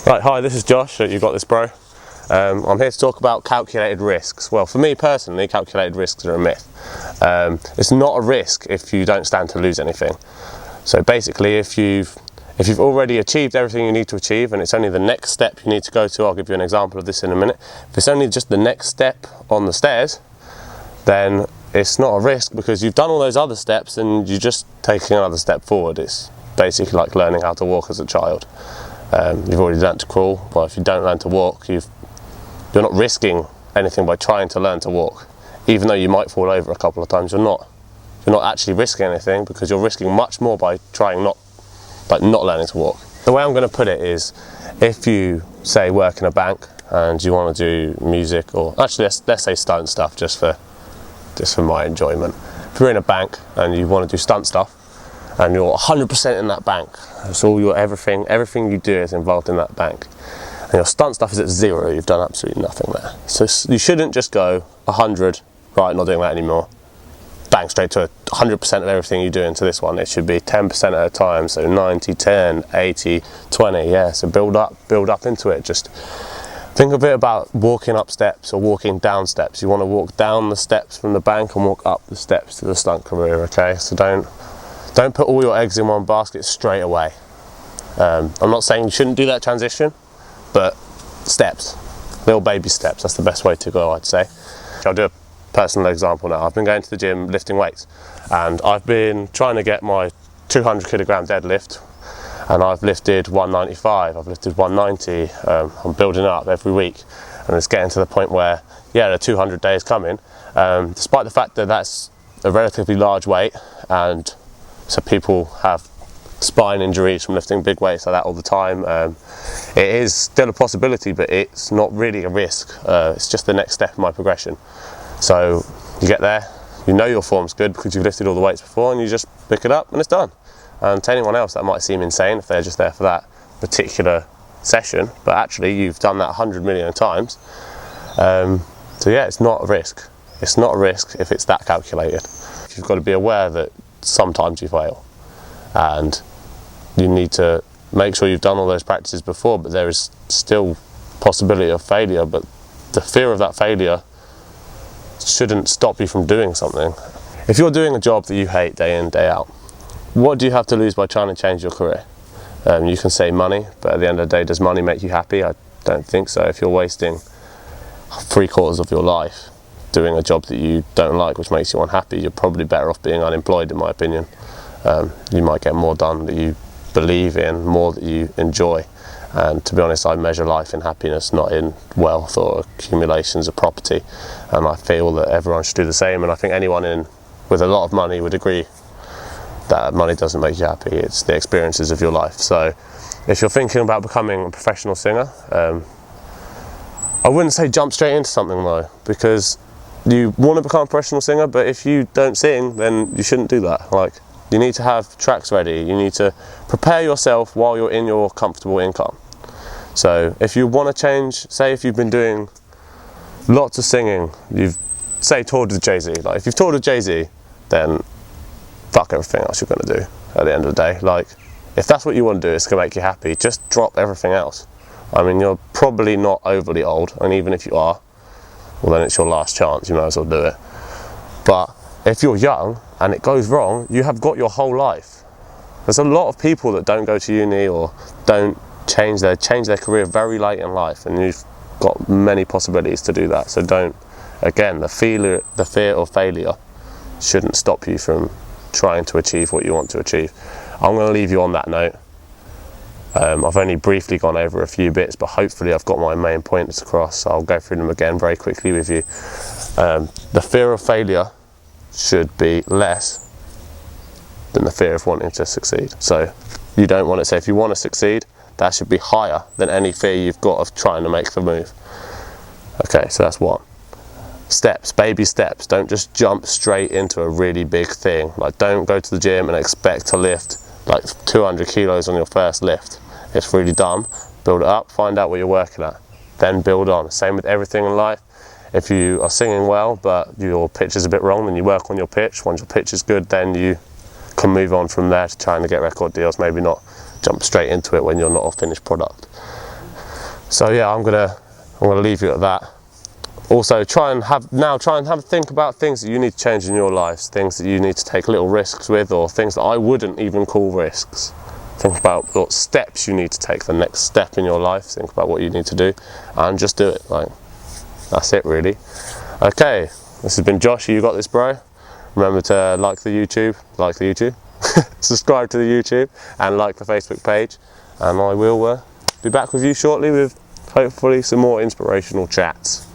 Right, hi, this is Josh at You Got This Bro. I'm here to talk about calculated risks. Well, for me personally, calculated risks are a myth. It's not a risk if you don't stand to lose anything. So basically, if you've already achieved everything you need to achieve and it's only the next step you need to go to, I'll give you an example of this in a minute. If it's only just the next step on the stairs, then it's not a risk because you've done all those other steps and you're just taking another step forward. It's basically like learning how to walk as a child. You've already learnt to crawl, but if you don't learn to walk, you're not risking anything by trying to learn to walk. Even though you might fall over a couple of times, you're not actually risking anything because you're risking much more by not learning to walk. The way I'm going to put it is, if you say work in a bank and you want to do music, or actually let's say stunt stuff just for my enjoyment. If you're in a bank and you want to do stunt stuff, and you're 100% in that bank, so everything you do is involved in that bank, and your stunt stuff is at 0, you've done absolutely nothing there. So you shouldn't just go 100, right, not doing that anymore, bang, straight to 100% of everything you do into this one. It should be 10% at a time, so 90, 10, 80, 20, yeah, so build up into it. Just think a bit about walking up steps or walking down steps. You want to walk down the steps from the bank and walk up the steps to the stunt career, okay? So don't put all your eggs in one basket straight away. I'm not saying you shouldn't do that transition, but steps, little baby steps, that's the best way to go, I'd say. I'll do a personal example now. I've been going to the gym lifting weights, and I've been trying to get my 200 kilogram deadlift, and I've lifted 195, I've lifted 190, I'm building up every week, and it's getting to the point where, yeah, the 200 day is coming, despite the fact that that's a relatively large weight, and so people have spine injuries from lifting big weights like that all the time. It is still a possibility, but it's not really a risk. It's just the next step in my progression. So you get there, you know your form's good because you've lifted all the weights before, and you just pick it up and it's done. And to anyone else that might seem insane if they're just there for that particular session, but actually you've done that 100 million times. So yeah, it's not a risk. It's not a risk if it's that calculated. You've got to be aware that sometimes you fail, and you need to make sure you've done all those practices before, but there is still possibility of failure, but the fear of that failure shouldn't stop you from doing something. If you're doing a job that you hate day in, day out, what do you have to lose by trying to change your career? You can say money, but at the end of the day, does money make you happy? I don't think so. If you're wasting 3/4 of your life doing a job that you don't like, which makes you unhappy, you're probably better off being unemployed, in my opinion. You might get more done that you believe in, more that you enjoy. And to be honest, I measure life in happiness, not in wealth or accumulations of property. And I feel that everyone should do the same. And I think anyone with a lot of money would agree that money doesn't make you happy. It's the experiences of your life. So if you're thinking about becoming a professional singer, I wouldn't say jump straight into something though, because you want to become a professional singer, but if you don't sing, then you shouldn't do that. Like, you need to have tracks ready. You need to prepare yourself while you're in your comfortable income. So if you want to change, say if you've been doing lots of singing, you've toured with Jay-Z. Like, if you've toured with Jay-Z, then fuck everything else you're going to do at the end of the day. Like, if that's what you want to do, it's going to make you happy, just drop everything else. I mean, you're probably not overly old, and even if you are, well, then it's your last chance, you might as well do it. But if you're young and it goes wrong, you have got your whole life. There's a lot of people that don't go to uni or don't change their career very late in life, and you've got many possibilities to do that. So again, the fear of failure shouldn't stop you from trying to achieve what you want to achieve. I'm going to leave you on that note. I've only briefly gone over a few bits, but hopefully I've got my main points across, so I'll go through them again very quickly with you. The fear of failure should be less than the fear of wanting to succeed. So you don't want to say, if you want to succeed, that should be higher than any fear you've got of trying to make the move. Okay, so that's one. Steps, baby steps. Don't just jump straight into a really big thing. Like, don't go to the gym and expect to lift like 200 kilos on your first lift. It's really dumb. Build it up, find out what you're working at, then build on. Same with everything in life. If you are singing well, but your pitch is a bit wrong, then you work on your pitch. Once your pitch is good, then you can move on from there to trying to get record deals. Maybe not jump straight into it when you're not a finished product. So yeah, I'm gonna leave you at that. Also, try and have a think about things that you need to change in your lives, things that you need to take little risks with, or things that I wouldn't even call risks. Think about what steps you need to take, the next step in your life. Think about what you need to do, and just do it. Like, that's it, really. Okay, this has been Josh. You got this, bro. Remember to like the YouTube, subscribe to the YouTube, and like the Facebook page. And I will be back with you shortly with hopefully some more inspirational chats.